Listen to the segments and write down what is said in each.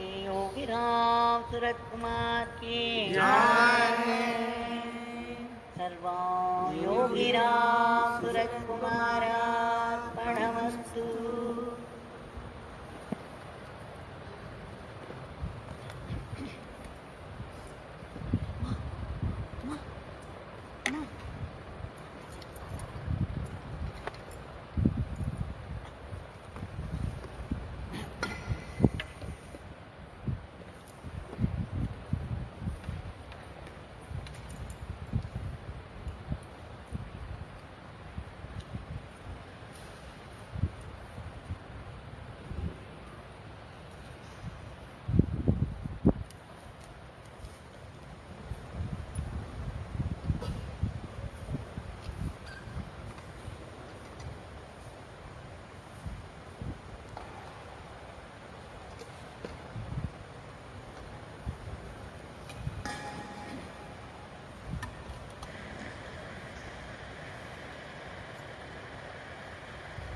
Yogi RamsuratKumar ki Sarva Yogi RamsuratKumararpanamastu.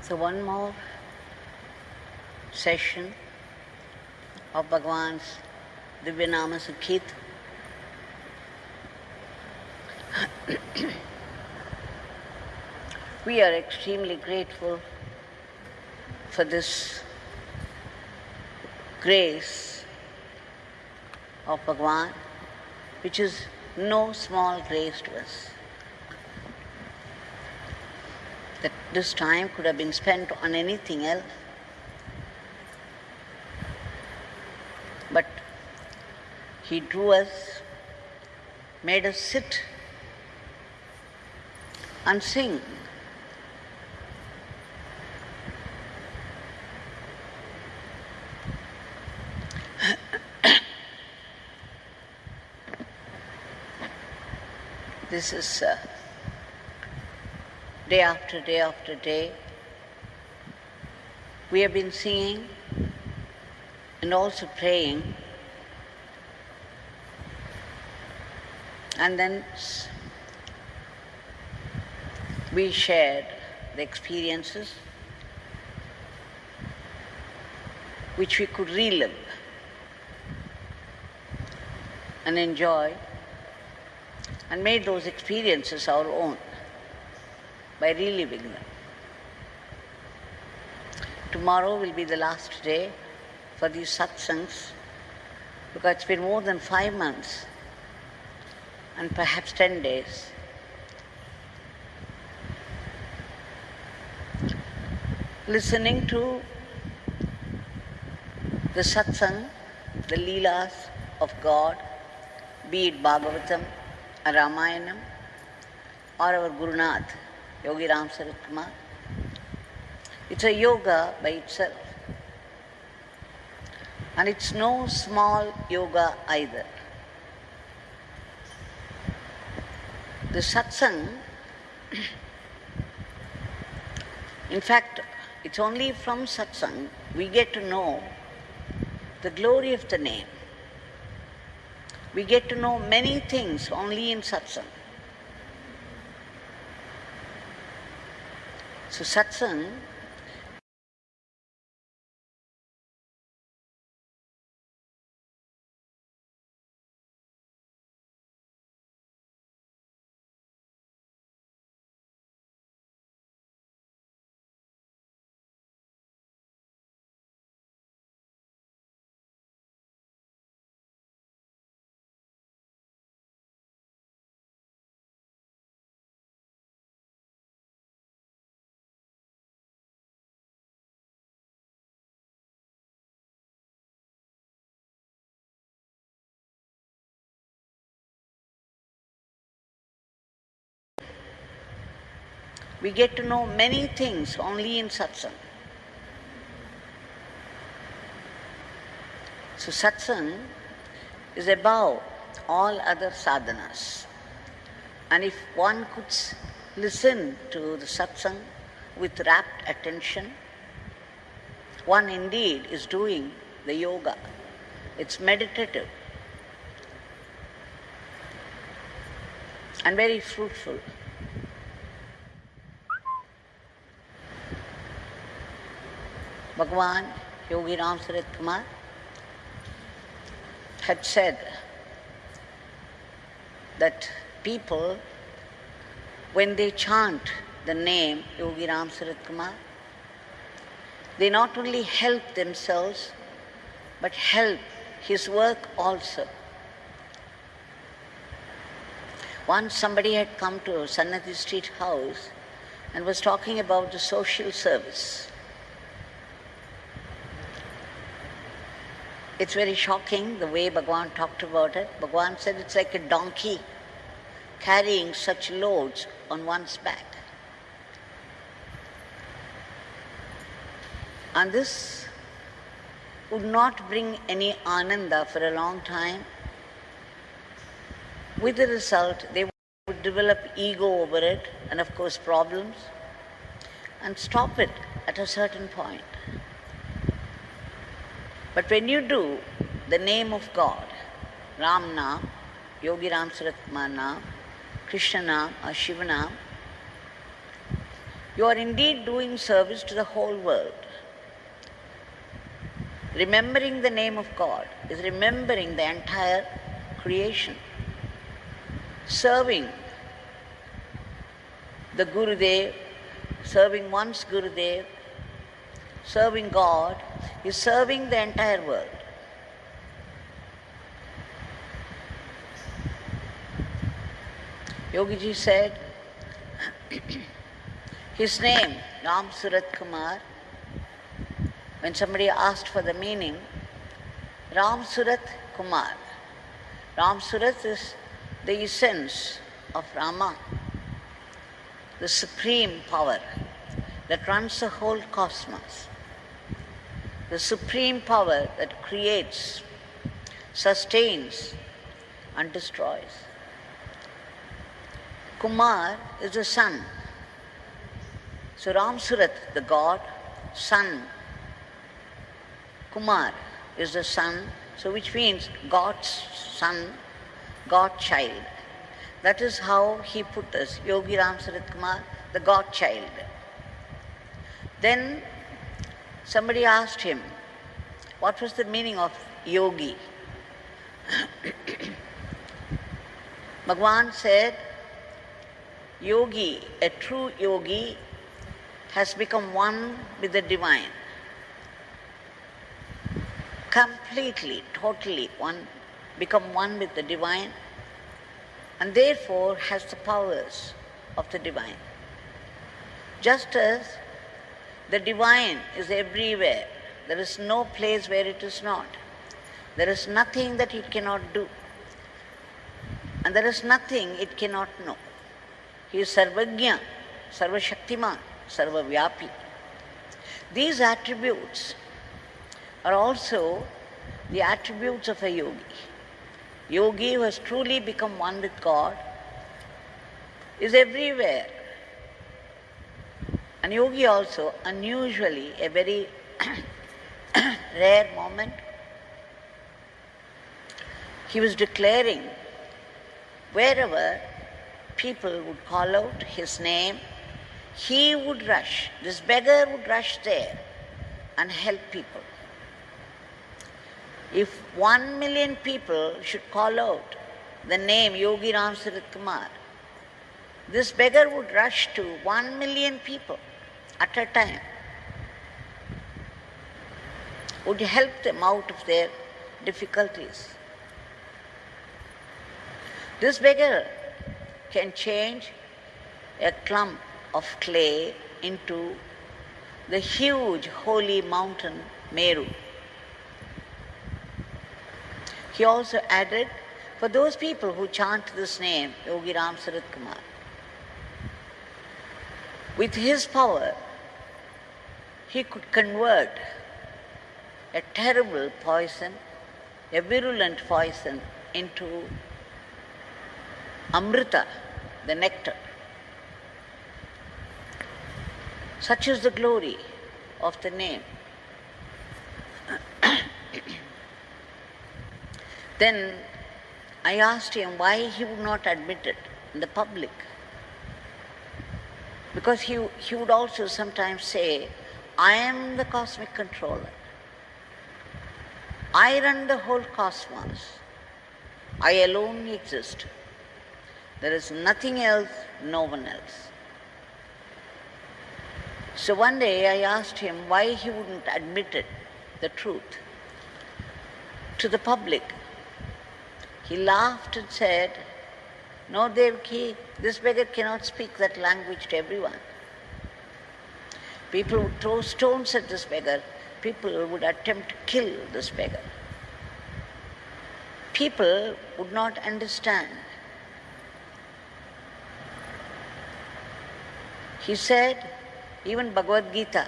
So one more session of Bhagwan's Divyanama Sankirtan. We are extremely grateful for this grace of Bhagwan, which is no small grace to us. That this time could have been spent on anything else. But he drew us, made us sit and sing. This is day after day after day. We have been singing and also praying, and then we shared the experiences which we could relive and enjoy, and made those experiences our own by reliving them. Tomorrow will be the last day for these satsangs, because it's been more than 5 months and perhaps 10 days. Listening to the Satsang, the Leelas of God, be it Bhagavatam, or Ramayanam, or our Gurunath, Yogi RamsuratKumar. It's a yoga by itself. And it's no small yoga either. The Satsang, in fact, it's only from Satsang we get to know the glory of the name. We get to know many things only in Satsang. So Satsang we get to know many things only in Satsang. So Satsang is above all other sadhanas. And if one could listen to the Satsang with rapt attention, one indeed is doing the yoga. It's meditative and very fruitful. Bhagwan, Yogi RamsuratKumar, had said that people, when they chant the name Yogi RamsuratKumar, they not only help themselves, but help his work also. Once somebody had come to Sannati Street House and was talking about the social service. It's very shocking the way Bhagwan talked about it. Bhagwan said it's like a donkey carrying such loads on one's back. And this would not bring any ananda for a long time. With the result, they would develop ego over it and of course problems, and stop it at a certain point. But when you do the name of God, Ram Naam, Yogi RamsuratKumar Naam, Krishna Naam or Shiva Naam, you are indeed doing service to the whole world. Remembering the name of God is remembering the entire creation. Serving the Gurudev, serving one's Gurudev, serving God is serving the entire world. Yogiji said, his name, RamsuratKumar, when somebody asked for the meaning, RamsuratKumar. Ramsurat is the essence of Rama, the supreme power that runs the whole cosmos, the supreme power that creates, sustains and destroys. Kumar is the sun. So Ramsurat, the god, sun. Kumar is the sun, so which means God's son, God child. That is how he put us, Yogi RamsuratKumar, the God child. Then somebody asked him, what was the meaning of yogi? Bhagwan said, yogi, a true yogi, has become one with the divine. Completely, totally become one with the divine, and therefore has the powers of the divine. Just as the divine is everywhere, there is no place where it is not. There is nothing that it cannot do, and there is nothing it cannot know. He is Sarvagya, Sarvashaktiman, Sarvavyapi. These attributes are also the attributes of a yogi. Yogi who has truly become one with God is everywhere. And yogi also, unusually, a very rare moment, he was declaring wherever people would call out his name, he would rush, this beggar would rush there and help people. If 1 million people should call out the name Yogi RamsuratKumar, this beggar would rush to 1 million people at a time, would help them out of their difficulties. This beggar can change a clump of clay into the huge holy mountain Meru. He also added, for those people who chant this name, Yogi RamsuratKumar, with his power, he could convert a terrible poison, a virulent poison, into Amrita, the nectar. Such is the glory of the name. Then I asked him why he would not admit it in the public. Because he would also sometimes say, I am the cosmic controller. I run the whole cosmos. I alone exist. There is nothing else, no one else. So one day I asked him why he wouldn't admit it, the truth, to the public. He laughed and said, "No, Devaki, this beggar cannot speak that language to everyone. People would throw stones at this beggar. People would attempt to kill this beggar. People would not understand." He said, even Bhagavad Gita,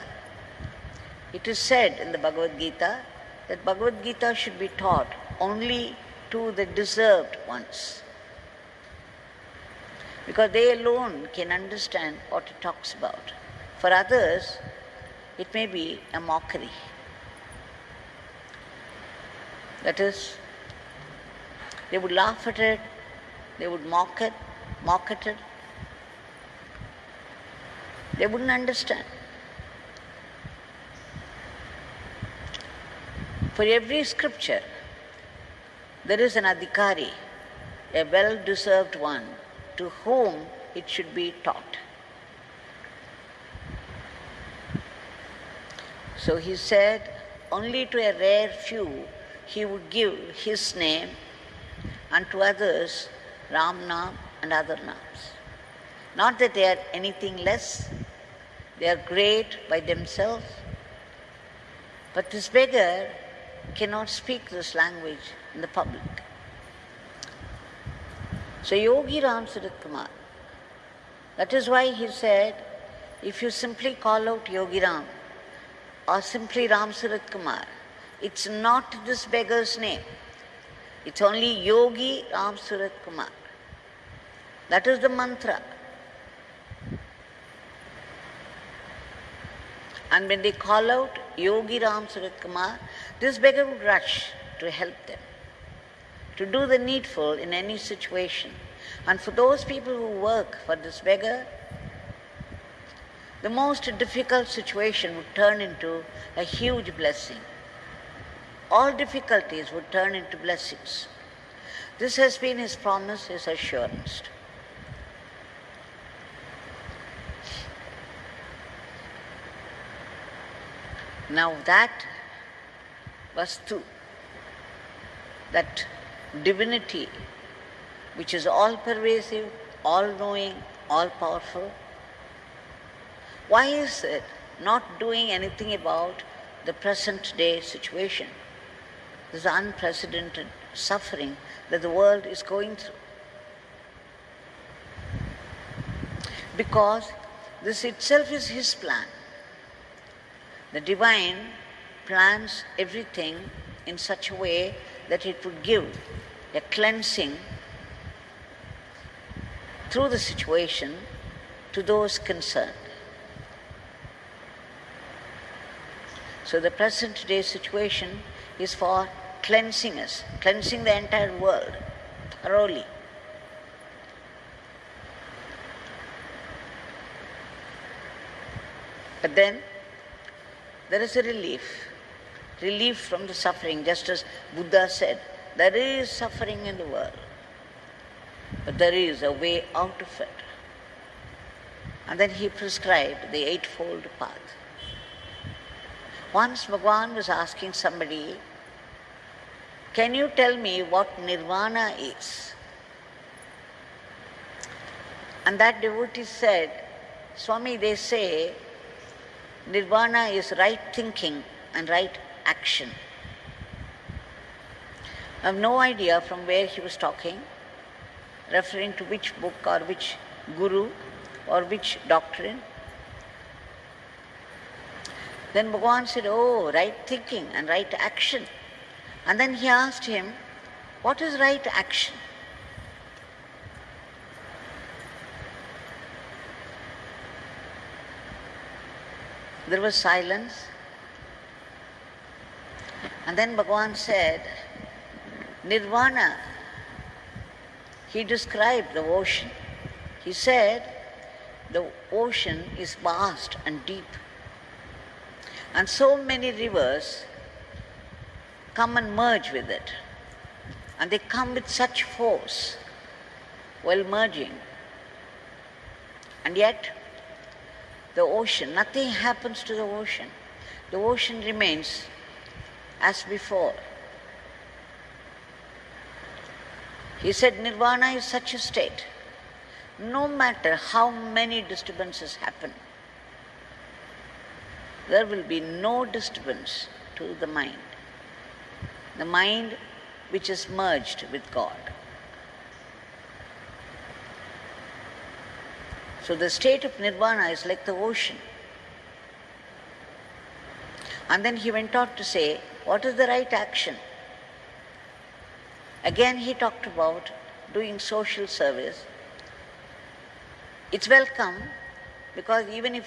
it is said in the Bhagavad Gita that Bhagavad Gita should be taught only to the deserved ones, because they alone can understand what it talks about. For others, it may be a mockery. That is, they would laugh at it, they would mock at it. They wouldn't understand. For every scripture, there is an adhikari, a well-deserved one, to whom it should be taught. So he said, only to a rare few he would give his name, and to others Ram Nam and other names. Not that they are anything less, they are great by themselves, but this beggar cannot speak this language in the public. So Yogi RamsuratKumar, that is why he said, if you simply call out Yogi Ram or simply RamsuratKumar, it's not this beggar's name. It's only Yogi RamsuratKumar. That is the mantra. And when they call out Yogi RamsuratKumar, this beggar would rush to help them, to do the needful in any situation. And for those people who work for this beggar, the most difficult situation would turn into a huge blessing. All difficulties would turn into blessings. This has been his promise, his assurance. Now that Vastu, that divinity which is all-pervasive, all-knowing, all-powerful, why is it not doing anything about the present day situation, this unprecedented suffering that the world is going through? Because this itself is his plan. The divine plans everything in such a way that it would give a cleansing through the situation to those concerned. So the present day situation is for cleansing us, cleansing the entire world thoroughly. But then there is a relief from the suffering, just as Buddha said, there is suffering in the world, but there is a way out of it. And then he prescribed the Eightfold Path. Once Bhagwan was asking somebody, can you tell me what Nirvana is? And that devotee said, Swami, they say Nirvana is right thinking and right action. I have no idea from where he was talking, referring to which book or which guru or which doctrine. Then Bhagwan said, oh, right thinking and right action. And then he asked him, what is right action? There was silence. And then Bhagwan said, Nirvana, he described the ocean. He said, the ocean is vast and deep. And so many rivers come and merge with it. And they come with such force while merging. And yet, the ocean, nothing happens to the ocean. The ocean remains as before. He said Nirvana is such a state. No matter how many disturbances happen, there will be no disturbance to the mind. The mind which is merged with God. So the state of Nirvana is like the ocean. And then he went on to say, what is the right action? Again he talked about doing social service. It's welcome because even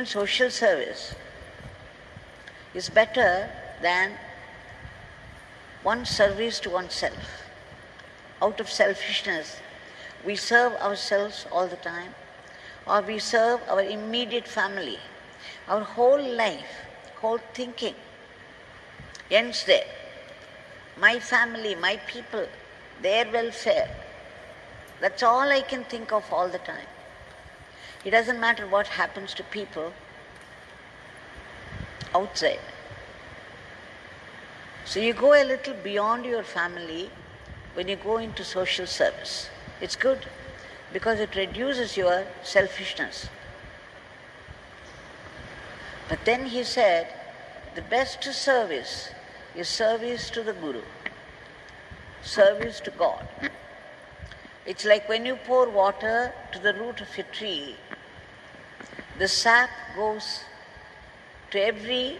social service is better than one's service to oneself. Out of selfishness, we serve ourselves all the time, or we serve our immediate family. Our whole life, whole thinking ends there. My family, my people, their welfare. That's all I can think of all the time. It doesn't matter what happens to people outside. So you go a little beyond your family when you go into social service. It's good because it reduces your selfishness. But then he said, the best service is service to the Guru, service to God. It's like when you pour water to the root of a tree, the sap goes to every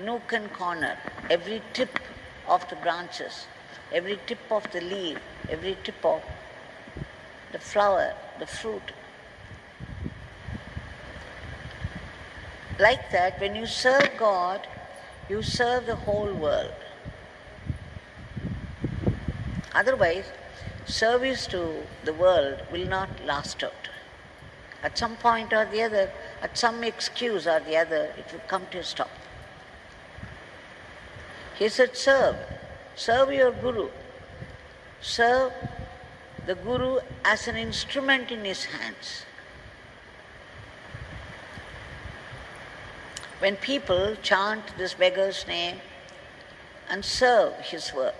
nook and corner, every tip of the branches, every tip of the leaf, every tip of the flower, the fruit. Like that, when you serve God, you serve the whole world. Otherwise, service to the world will not last out. At some point or the other, at some excuse or the other, it will come to a stop. He said, serve your Guru. Serve the Guru as an instrument in his hands. When people chant this beggar's name and serve his work,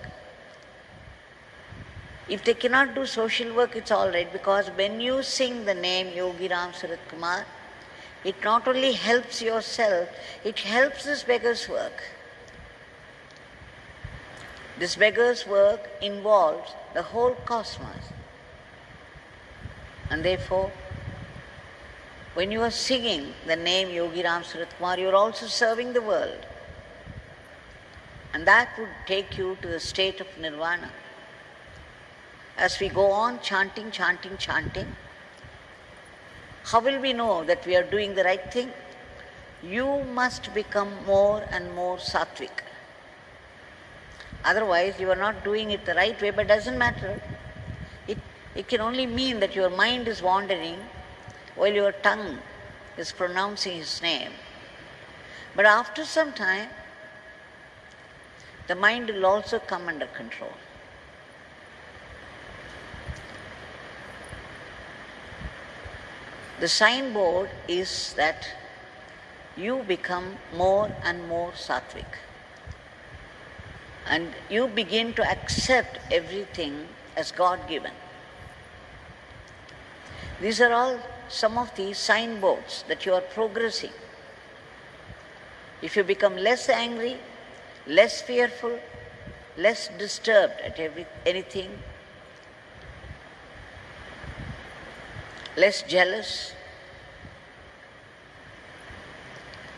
if they cannot do social work, it's all right, because when you sing the name Yogi RamsuratKumar, it not only helps yourself, it helps this beggar's work. This beggar's work involves the whole cosmos. And therefore, when you are singing the name Yogi RamsuratKumar, you are also serving the world. And that would take you to the state of Nirvana. As we go on chanting, how will we know that we are doing the right thing? You must become more and more sattvic. Otherwise, you are not doing it the right way, but it doesn't matter. It can only mean that your mind is wandering while your tongue is pronouncing his name. But after some time, the mind will also come under control. The signboard is that you become more and more sattvic. And you begin to accept everything as God-given. These are all some of the signboards that you are progressing. If you become less angry, less fearful, less disturbed at anything, less jealous,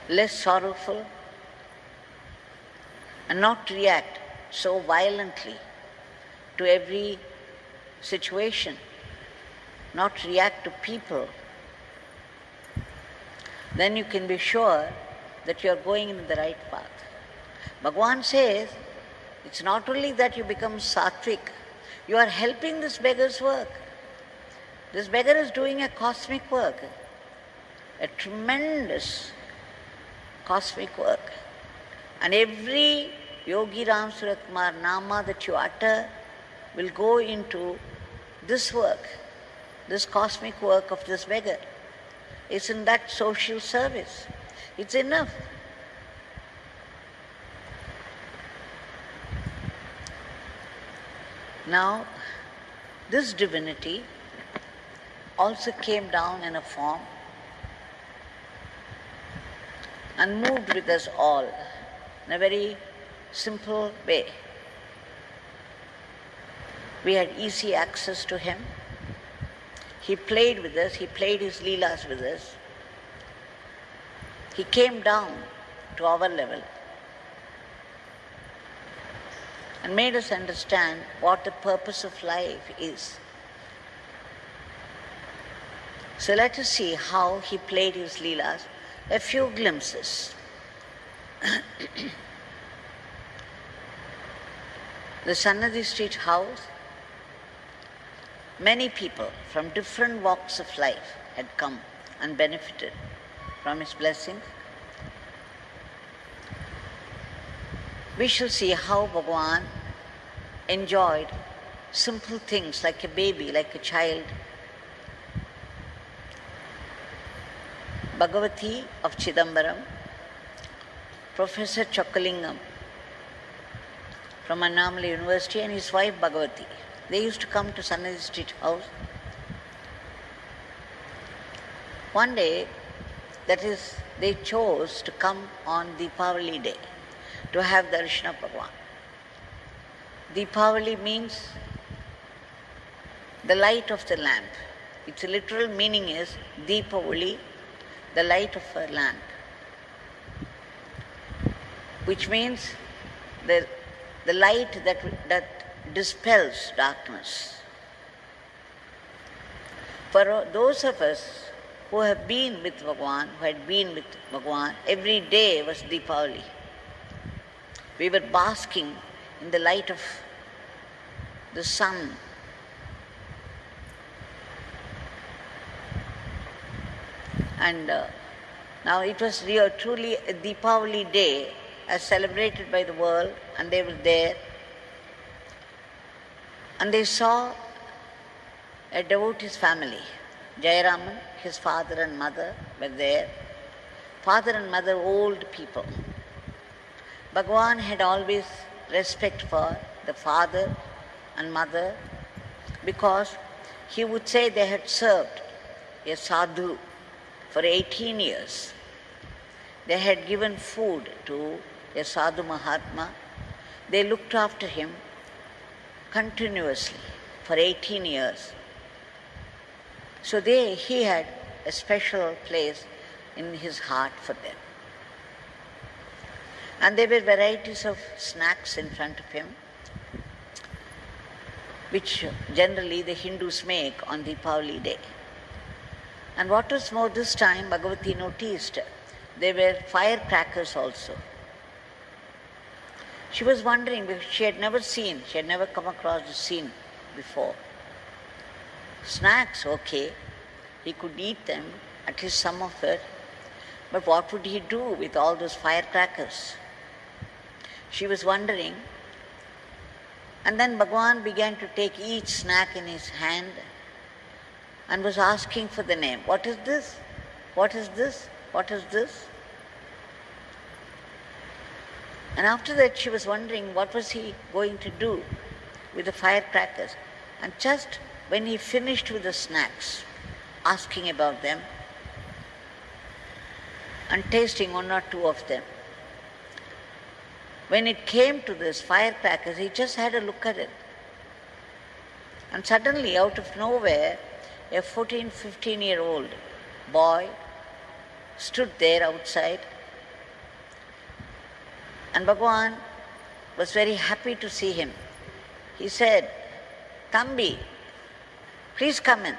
less sorrowful, and not react so violently to every situation, not react to people, then you can be sure that you are going in the right path. Bhagwan says, it's not only that you become sattvic, you are helping this beggar's work. This beggar is doing a cosmic work, a tremendous cosmic work. And every Yogi RamsuratKumar Nama that you utter will go into this work, this cosmic work of this beggar. It's in that social service. It's enough. Now, this divinity also came down in a form and moved with us all in a very simple way. We had easy access to him. He played with us, he played his Leelas with us. He came down to our level and made us understand what the purpose of life is. So let us see how he played his Leelas, a few glimpses. The Sannadhi Street house, many people from different walks of life had come and benefited from his blessings. We shall see how Bhagwan enjoyed simple things like a baby, like a child. Bhagawati of Chidambaram, Professor Chockalingam from Annamalai University and his wife Bhagawati. They used to come to Sannadhi Street house. One day, that is, they chose to come on Deepavali day to have Darshan of Bhagwan. Deepavali means the light of the lamp. Its literal meaning is Deepavali, the light of a lamp, which means the light that dispels darkness. For those of us who have been with Bhagwan, who had been with Bhagwan, every day was Deepavali. We were basking in the light of the sun. And now it was truly a Deepavali day as celebrated by the world, and they were there. And they saw a devotee's family. Jayaraman, his father and mother were there. Father and mother, old people. Bhagwan had always respect for the father and mother because he would say they had served a sadhu for 18 years. They had given food to a sadhu Mahatma. They looked after him continuously for 18 years. So he had a special place in his heart for them. And there were varieties of snacks in front of him, which generally the Hindus make on Deepavali day. And what was more, this time Bhagawati noticed there were firecrackers also. She was wondering because she had never come across the scene before. Snacks, okay, he could eat them, at least some of it, but what would he do with all those firecrackers? She was wondering, and then Bhagwan began to take each snack in his hand and was asking for the name. What is this? What is this? What is this? And after that she was wondering what was he going to do with the firecrackers. And just when he finished with the snacks, asking about them and tasting one or two of them, when it came to this firecrackers, he just had a look at it. And suddenly, out of nowhere, a 14, 15-year-old boy stood there outside. And Bhagwan was very happy to see him. He said, "Thambi, please come in."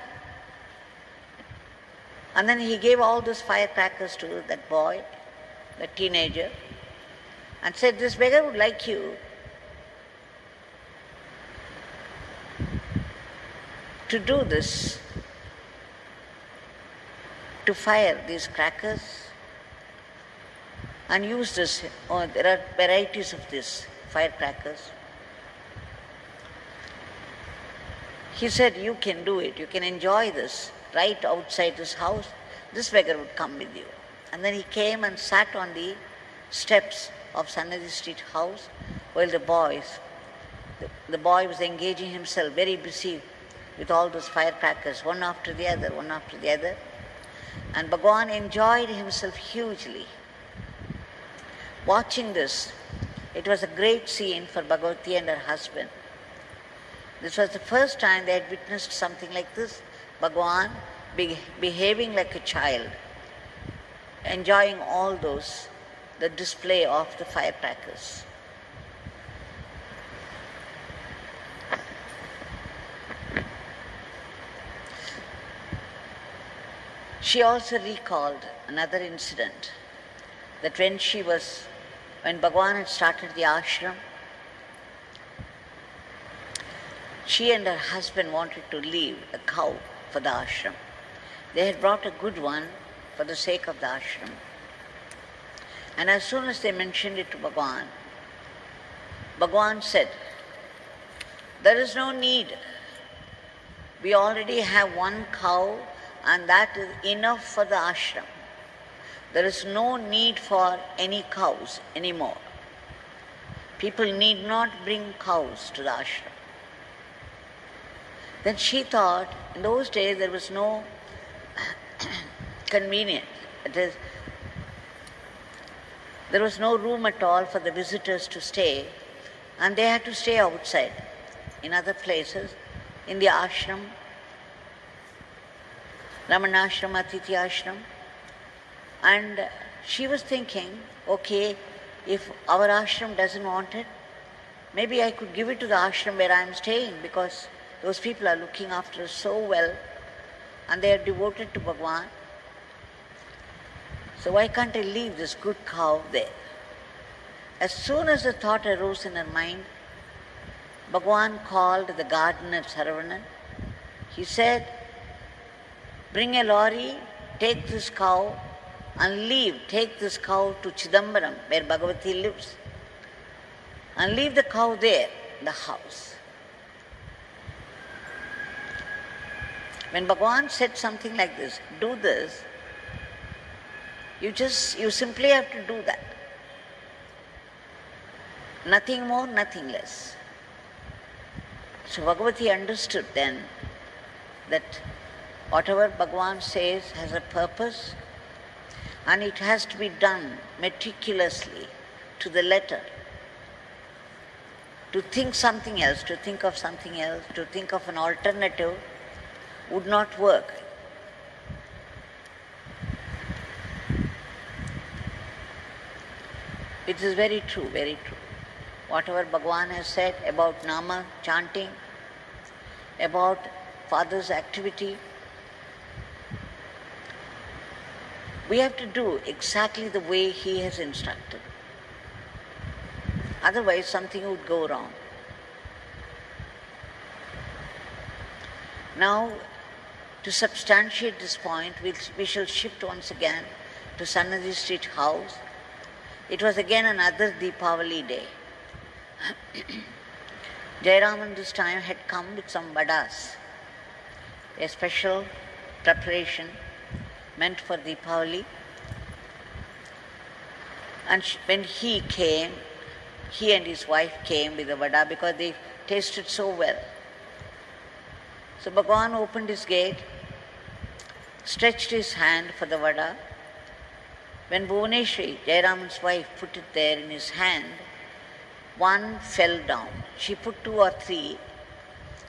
And then he gave all those firecrackers to that boy, the teenager, and said, "This beggar would like you to do this, to fire these crackers and use this. Oh, there are varieties of this. firecrackers. He said, you can do it, you can enjoy this right outside this house. This beggar would come with you. And then he came and sat on the steps of Sannadi Street house while the boy was engaging himself, very busy with all those firecrackers, one after the other, one after the other. And Bhagwan enjoyed himself hugely. Watching this, it was a great scene for Bhagawati and her husband. This was the first time they had witnessed something like this. Bhagwan behaving like a child, enjoying all those, the display of the firecrackers. She also recalled another incident, that when Bhagwan had started the ashram, she and her husband wanted to leave a cow for the ashram. They had brought a good one for the sake of the ashram. And as soon as they mentioned it to Bhagwan, Bhagwan said, there is no need. We already have one cow and that is enough for the ashram. There is no need for any cows anymore. People need not bring cows to the ashram. Then she thought, in those days there was no convenience. There was no room at all for the visitors to stay, and they had to stay outside, in other places, in the ashram, Ramanashram, Atithi ashram. And she was thinking, okay, if our ashram doesn't want it, maybe I could give it to the ashram where I am staying, because those people are looking after us so well and they are devoted to Bhagwan. So why can't I leave this good cow there? As soon as the thought arose in her mind, Bhagwan called the gardener Saravanan. He said, bring a lorry, take this cow and take this cow to Chidambaram, where Bhagawati lives, and leave the cow there, in the house. When Bhagwan said something like this, do this, you simply have to do that. Nothing more, nothing less. So Bhagawati understood then that whatever Bhagwan says has a purpose, and it has to be done meticulously, to the letter. To think something else, to think of something else, to think of an alternative would not work. It is very true, very true. Whatever Bhagwan has said about Nama, chanting, about Father's activity, we have to do exactly the way he has instructed. Otherwise something would go wrong. Now, to substantiate this point, we shall shift once again to Sannadi Street house. It was again another Deepavali day. Jayaraman this time had come with some vadas, a special preparation meant for Deepavali. And when he and his wife came with the vada because they tasted so well. So Bhagwan opened his gate, stretched his hand for the vada. When Bhuvaneshwari, Jayaraman's wife, put it there in his hand, one fell down. She put 2 or 3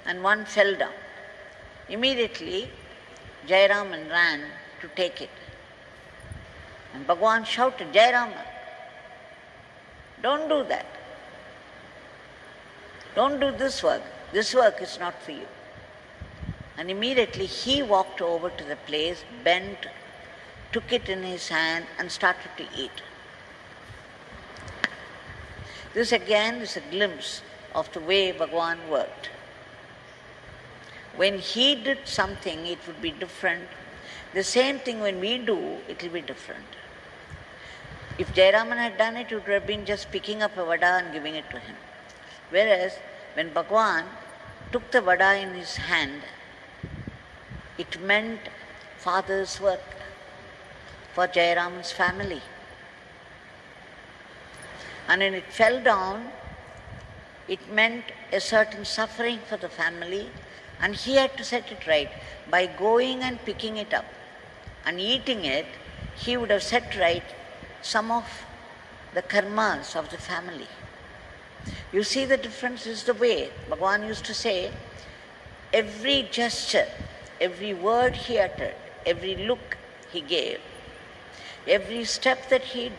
and one fell down. Immediately, Jayaraman ran to take it. And Bhagwan shouted, Jayaraman, don't do that. Don't do this work. This work is not for you. And immediately he walked over to the place, bent, took it in his hand and started to eat. This again is a glimpse of the way Bhagwan worked. When he did something, it would be different. The same thing when we do, it will be different. If Jayaraman had done it, it would have been just picking up a vada and giving it to him. Whereas when Bhagwan took the vada in his hand, it meant father's work for Jayaraman's family. And when it fell down, it meant a certain suffering for the family, and he had to set it right. By going and picking it up and eating it, he would have set right some of the karmas of the family. You see, the difference is the way Bhagwan used to say, every gesture, every word he uttered, every look he gave, every step that he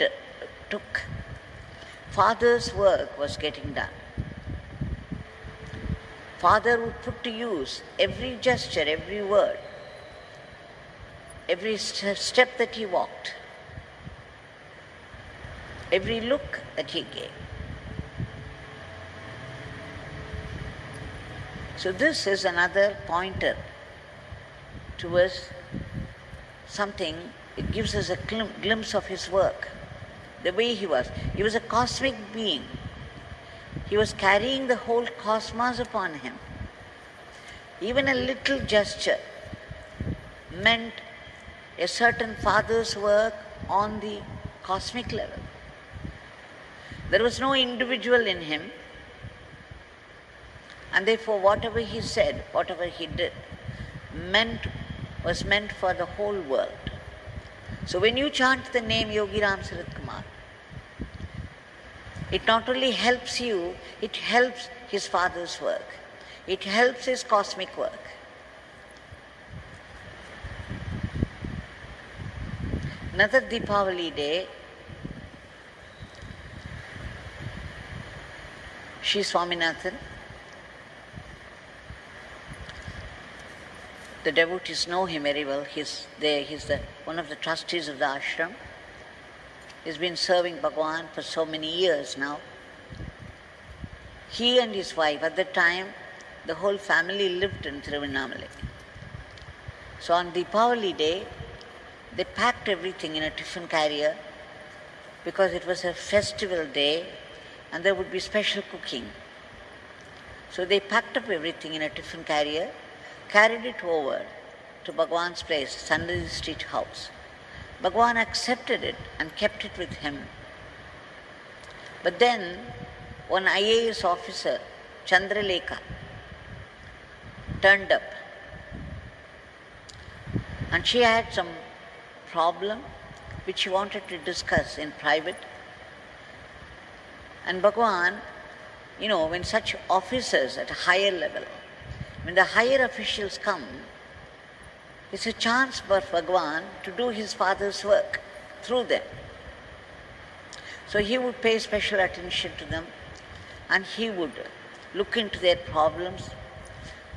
took, Father's work was getting done. Father would put to use every gesture, every word, every step that he walked, every look that he gave. So this is another pointer towards something. It gives us a glimpse of his work, the way he was. He was a cosmic being. He was carrying the whole cosmos upon him. Even a little gesture meant a certain father's work on the cosmic level. There was no individual in him, and therefore whatever he said, whatever he did, was meant for the whole world. So when you chant the name Yogi RamsuratKumar, it not only helps you, it helps his father's work. It helps his cosmic work. Another Deepavali day, Sri Swaminathan, the devotees know him very well. He's one of the trustees of the ashram. He's been serving Bhagwan for so many years now. He and his wife, at that time, the whole family lived in Tiruvannamalai. So on Deepavali day, they packed everything in a tiffin carrier because it was a festival day and there would be special cooking. So they packed up everything in a tiffin carrier, carried it over to Bhagwan's place, Sandhya Street house. Bhagwan accepted it and kept it with him. But then one IAS officer, Chandralekha, turned up. And she had some problem which she wanted to discuss in private. And Bhagwan, when such officers at a higher level, when the higher officials come, it's a chance for Bhagwan to do his father's work through them. So he would pay special attention to them, and he would look into their problems,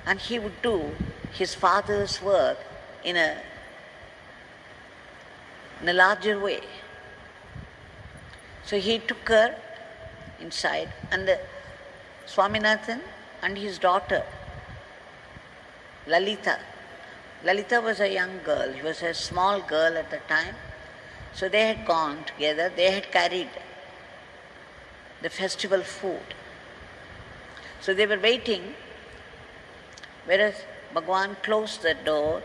and he would do his father's work in a larger way. So he took her inside, and Swaminathan and his daughter, Lalita was a young girl. She was a small girl at the time. So they had gone together. They had carried the festival food. So they were waiting, whereas Bhagwan closed the door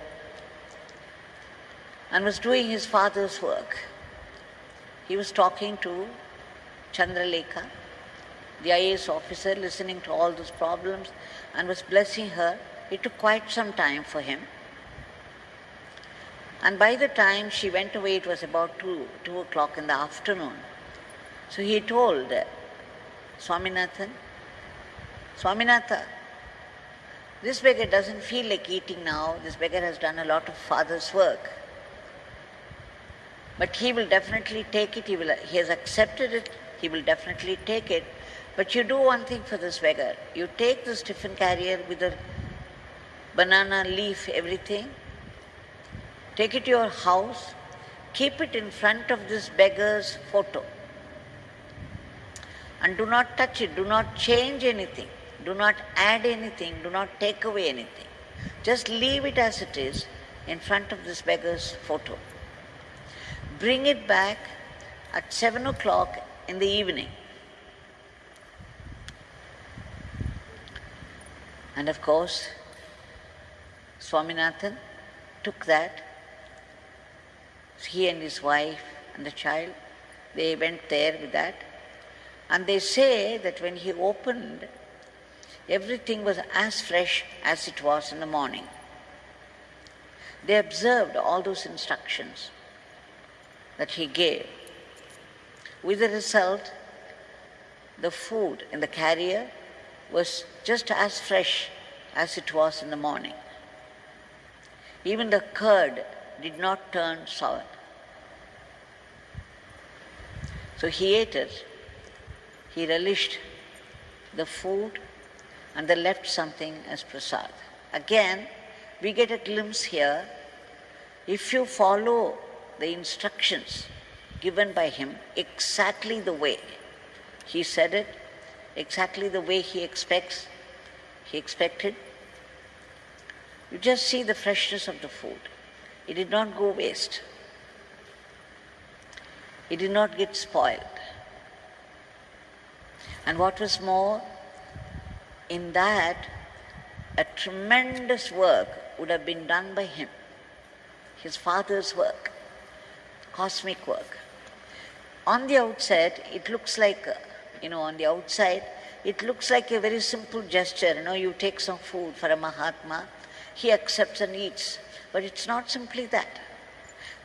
and was doing his father's work. He was talking to Chandralekha, the IAS officer, listening to all those problems, and was blessing her. It took quite some time for him. And by the time she went away, it was about 2 o'clock in the afternoon. So he told Swaminathan, Swaminatha, this beggar doesn't feel like eating now. This beggar has done a lot of father's work. But he will definitely take it. He has accepted it. He will definitely take it. But you do one thing for this beggar. You take this tiffin carrier with the banana leaf, everything. Take it to your house, keep it in front of this beggar's photo. And do not touch it, do not change anything, do not add anything, do not take away anything. Just leave it as it is in front of this beggar's photo. Bring it back at 7 o'clock in the evening. And of course, Swaminathan took that. He and his wife and the child, they went there with that. And they say that when he opened, everything was as fresh as it was in the morning. They observed all those instructions that he gave. With the result, the food in the carrier was just as fresh as it was in the morning. Even the curd did not turn sour. So he ate it, he relished the food, and they left something as prasad. Again, we get a glimpse here. If you follow the instructions given by him exactly the way he said it, exactly the way he expected, you just see the freshness of the food. It did not go waste. It did not get spoiled. And what was more, in that, a tremendous work would have been done by him, his father's work, cosmic work. On the outside, it looks like, it looks like a very simple gesture. You take some food for a Mahatma, he accepts and eats. But it's not simply that.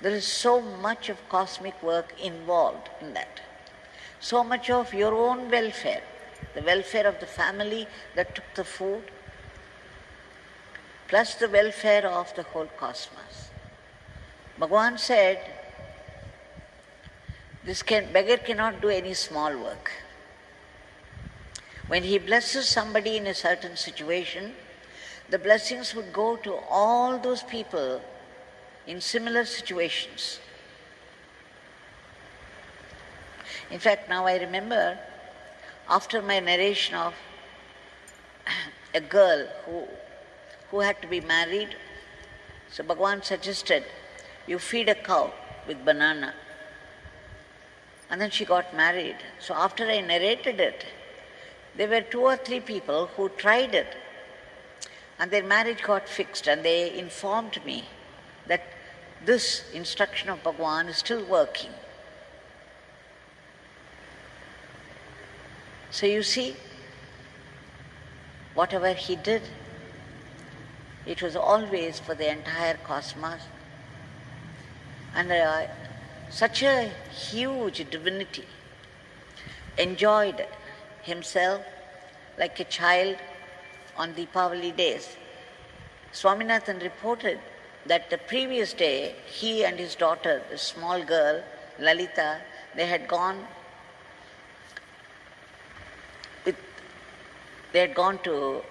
There is so much of cosmic work involved in that. So much of your own welfare, the welfare of the family that took the food, plus the welfare of the whole cosmos. Bhagwan said, beggar cannot do any small work. When he blesses somebody in a certain situation, the blessings would go to all those people in similar situations. In fact, now I remember, after my narration of a girl who had to be married, so Bhagwan suggested, you feed a cow with banana. And then she got married. So after I narrated it, there were 2 or 3 people who tried it, and their marriage got fixed, and they informed me that this instruction of Bhagwan is still working. So you see, whatever he did, it was always for the entire cosmos. And such a huge divinity enjoyed himself like a child on Deepavali days. Swaminathan reported that the previous day, he and his daughter, a small girl, Lalita, they had gone to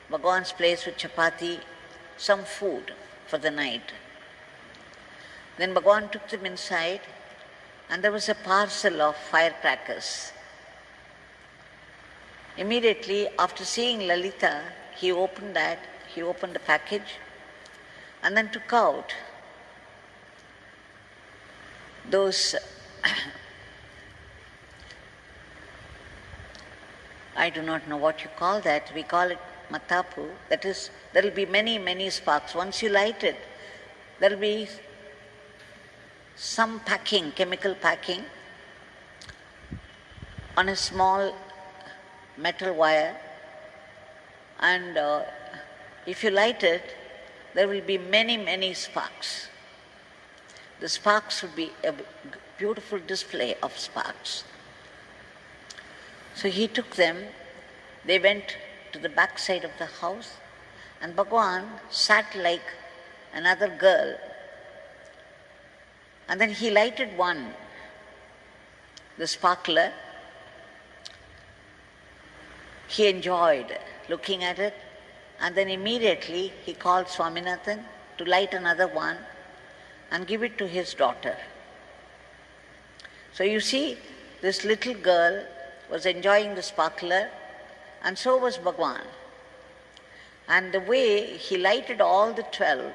Bhagwan's place with chapati, some food for the night. Then Bhagwan took them inside, and there was a parcel of firecrackers. Immediately after seeing Lalita, he opened the package, and then took out those I do not know what you call that. We call it matapu. That is, there will be many, many sparks. Once you light it, there will be some packing, chemical packing, on a small metal wire, and if you light it, there will be many, many sparks. The sparks would be a beautiful display of sparks. So he took them, they went to the back side of the house, and Bhagwan sat like another girl. And then he lighted one, the sparkler. He enjoyed looking at it, and then immediately he called Swaminathan to light another one and give it to his daughter. So you see, this little girl was enjoying the sparkler, and so was Bhagwan. And the way he lighted all the 12,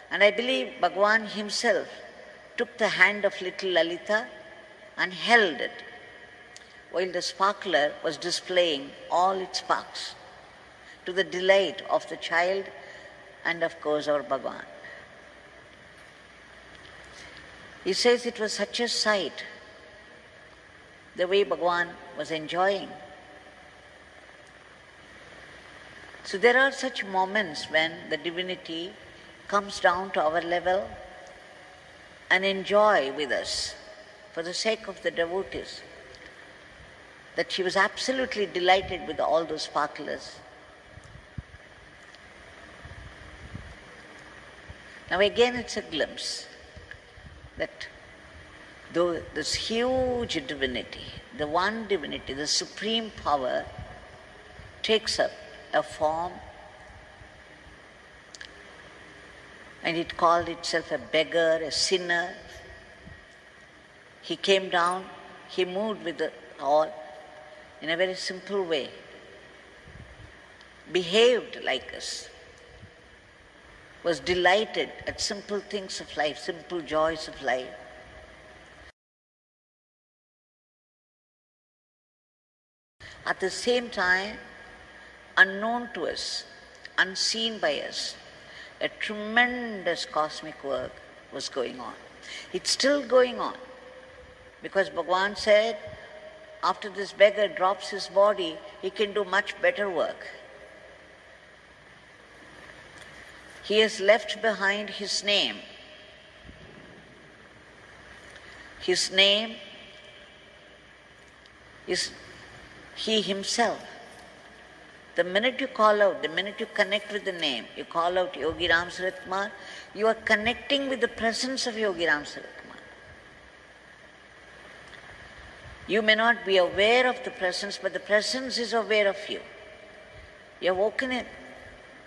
and I believe Bhagwan himself took the hand of little Lalita and held it while the sparkler was displaying all its sparks to the delight of the child and of course our Bhagwan. He says it was such a sight, the way Bhagwan was enjoying. So there are such moments when the divinity comes down to our level and enjoy with us for the sake of the devotees, that she was absolutely delighted with all those sparklers. Now again it's a glimpse that though this huge divinity, the one divinity, the supreme power, takes up a form, and it called itself a beggar, a sinner. He came down, he moved with the all in a very simple way, behaved like us, was delighted at simple things of life, simple joys of life. At the same time, unknown to us, unseen by us, a tremendous cosmic work was going on. It's still going on, because Bhagwan said, after this beggar drops his body, he can do much better work. He has left behind his name. His name is he himself. The minute you call out, the minute you connect with the name, you call out Yogi RamsuratKumar, you are connecting with the presence of Yogi RamsuratKumar. You may not be aware of the presence, but the presence is aware of you. You have woken in.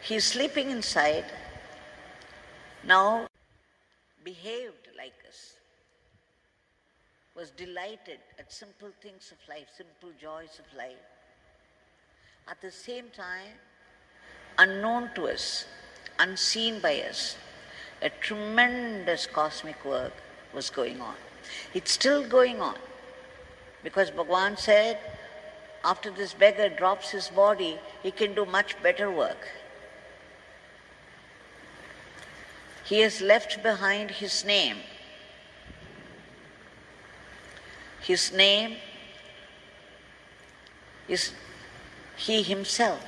He is sleeping inside, now behaved like us, was delighted at simple things of life, simple joys of life. At the same time, unknown to us, unseen by us, a tremendous cosmic work was going on. It's still going on, because Bhagwan said, after this beggar drops his body, he can do much better work. He has left behind his name. His name is he himself.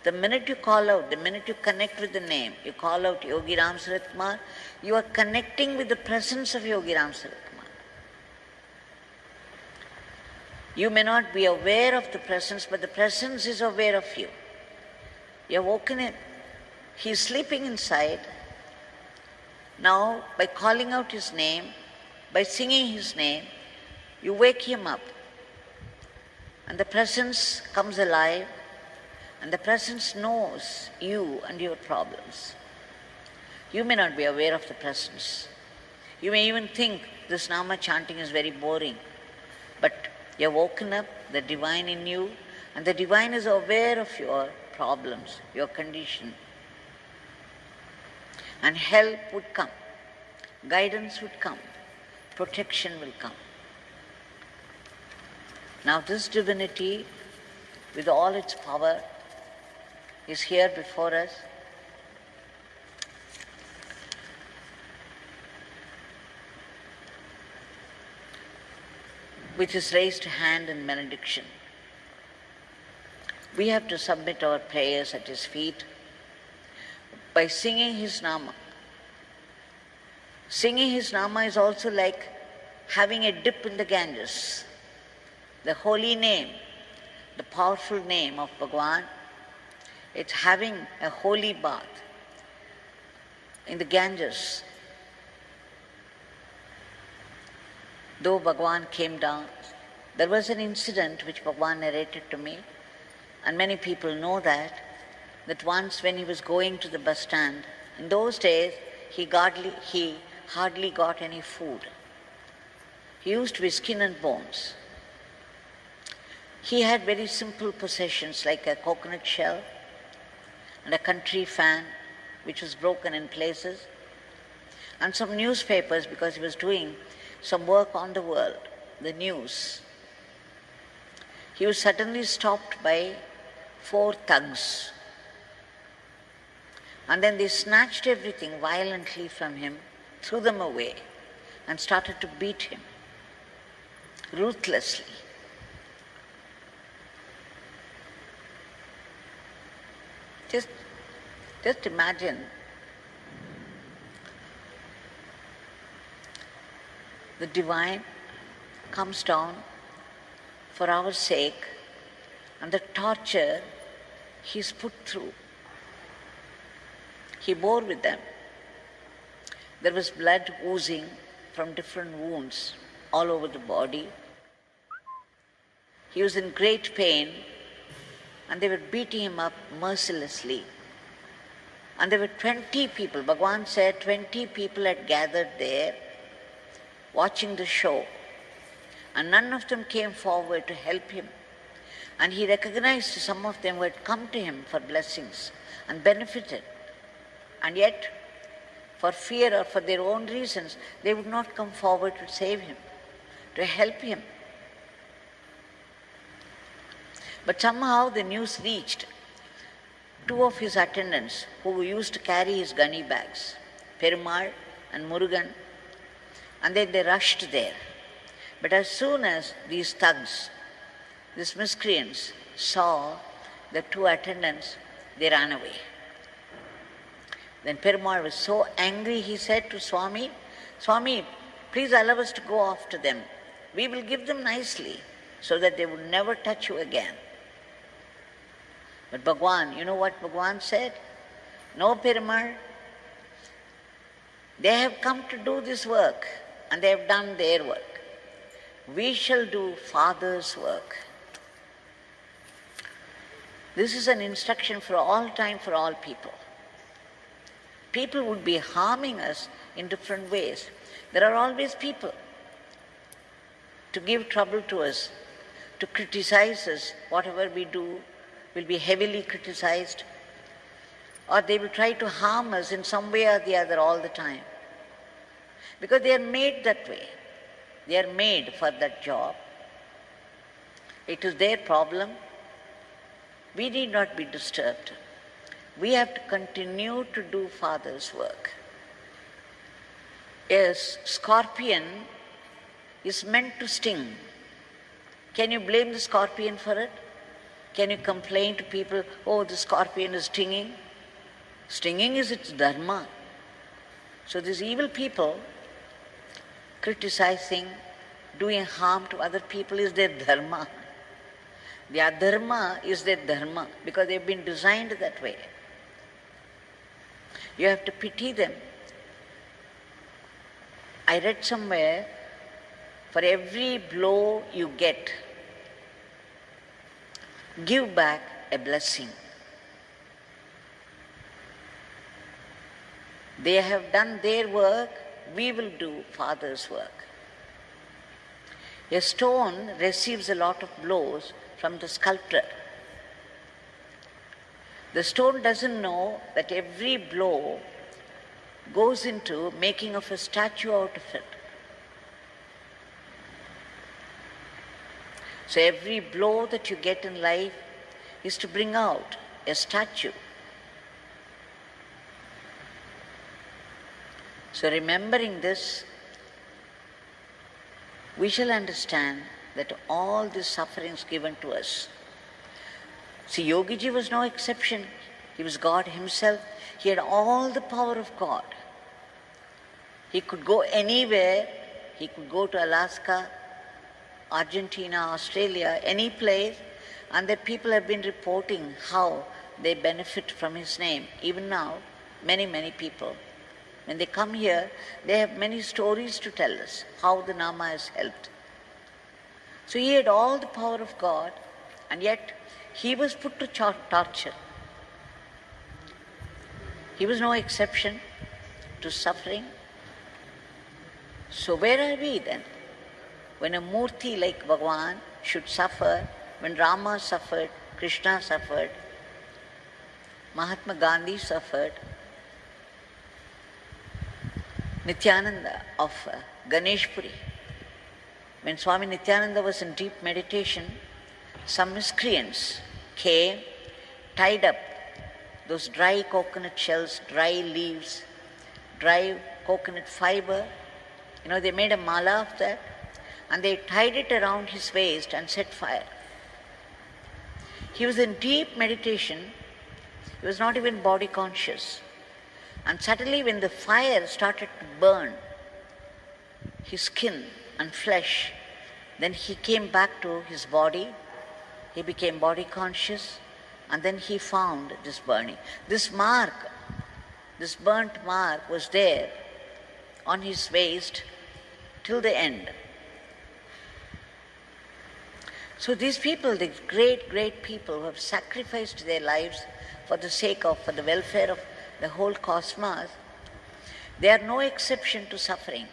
The minute you call out, the minute you connect with the name, you call out Yogi RamsuratKumar, you are connecting with the presence of Yogi RamsuratKumar. You may not be aware of the presence, but the presence is aware of you. You have woken in. He is sleeping inside. Now, by calling out his name, by singing his name, you wake him up. And the presence comes alive, and the presence knows you and your problems. You may not be aware of the presence. You may even think this Nama chanting is very boring. But you have woken up the divine in you, and the divine is aware of your problems, your condition. And help would come, guidance would come, protection will come. Now this divinity, with all its power, is here before us. With his raised hand in benediction. We have to submit our prayers at his feet by singing his Nama. Singing his Nama is also like having a dip in the Ganges. The holy name, the powerful name of Bhagwan, it's having a holy bath in the Ganges. Though Bhagwan came down, there was an incident which Bhagwan narrated to me, and many people know that once when he was going to the bus stand, in those days he hardly got any food. He used to be skin and bones. He had very simple possessions like a coconut shell and a country fan which was broken in places, and some newspapers because he was doing some work on the world, the news. He was suddenly stopped by 4 thugs. And then they snatched everything violently from him, threw them away, and started to beat him ruthlessly. Just imagine the divine comes down for our sake, and the torture he's put through, he bore with them. There was blood oozing from different wounds all over the body. He was in great pain, and they were beating him up mercilessly. And there were 20 people, Bhagwan said 20 people had gathered there watching the show. And none of them came forward to help him. And he recognized some of them who had come to him for blessings and benefited. And yet, for fear or for their own reasons, they would not come forward to save him, to help him. But somehow the news reached 2 of his attendants who used to carry his gunny bags, Perumal and Murugan, and then they rushed there. But as soon as these thugs, these miscreants, saw the 2 attendants, they ran away. Then Perumal was so angry, he said to Swami, Swami, please allow us to go after them. We will give them nicely so that they would never touch you again. But Bhagwan, you know what Bhagwan said? No, Perumal, they have come to do this work and they have done their work. We shall do Father's work. This is an instruction for all time, for all people. People would be harming us in different ways. There are always people to give trouble to us, to criticize us. Whatever we do will be heavily criticized, or they will try to harm us in some way or the other all the time. Because they are made that way. They are made for that job. It is their problem. We need not be disturbed. We have to continue to do Father's work. A scorpion is meant to sting. Can you blame the scorpion for it? Can you complain to people, oh, the scorpion is stinging? Stinging is its dharma. So these evil people criticizing, doing harm to other people is their dharma. Their dharma is their dharma because they've been designed that way. You have to pity them. I read somewhere, for every blow you get, give back a blessing. They have done their work, we will do Father's work. A stone receives a lot of blows from the sculptor. The stone doesn't know that every blow goes into making of a statue out of it. So every blow that you get in life is to bring out a statue. So remembering this, we shall understand that all the sufferings given to us. See, Yogiji was no exception. He was God himself. He had all the power of God. He could go anywhere. He could go to Alaska, Argentina, Australia, any place, and that people have been reporting how they benefit from his name. Even now, many, many people. When they come here, they have many stories to tell us how the Nama has helped. So he had all the power of God, and yet he was put to torture. He was no exception to suffering. So where are we then? When a Murti like Bhagwan should suffer, when Rama suffered, Krishna suffered, Mahatma Gandhi suffered, Nityananda of Ganeshpuri. When Swami Nityananda was in deep meditation, some miscreants came, tied up those dry coconut shells, dry leaves, dry coconut fiber. They made a mala of that, and they tied it around his waist and set fire. He was in deep meditation. He was not even body conscious. And suddenly when the fire started to burn his skin and flesh, then he came back to his body. He became body conscious, and then he found this burning. This mark, this burnt mark was there on his waist till the end. So these people, the great, great people who have sacrificed their lives for the welfare of the whole cosmos, they are no exception to suffering.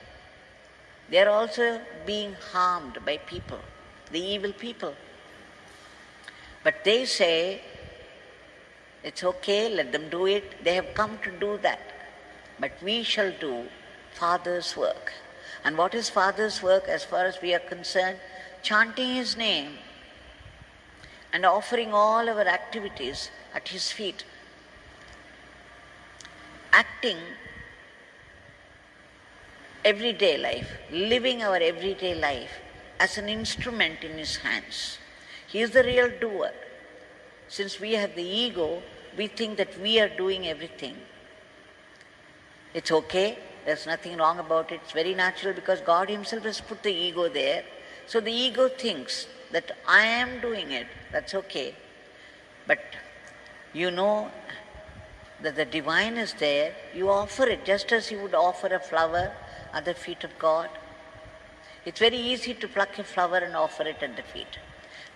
They are also being harmed by people, the evil people. But they say, it's okay, let them do it. They have come to do that. But we shall do Father's work. And what is Father's work as far as we are concerned? Chanting His name and offering all our activities at His feet. Acting everyday life, living our everyday life as an instrument in His hands. He is the real doer. Since we have the ego, we think that we are doing everything. It's okay, there's nothing wrong about it. It's very natural because God Himself has put the ego there. So the ego thinks that I am doing it, that's okay. But you know that the divine is there, you offer it just as you would offer a flower at the feet of God. It's very easy to pluck a flower and offer it at the feet.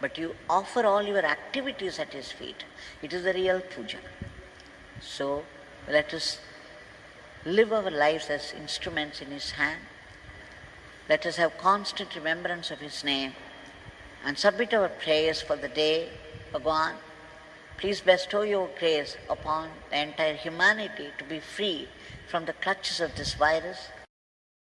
But you offer all your activities at His feet. It is the real puja. So let us live our lives as instruments in His hand. Let us have constant remembrance of His name and submit our prayers for the day. Bhagwan, please bestow your grace upon the entire humanity to be free from the clutches of this virus.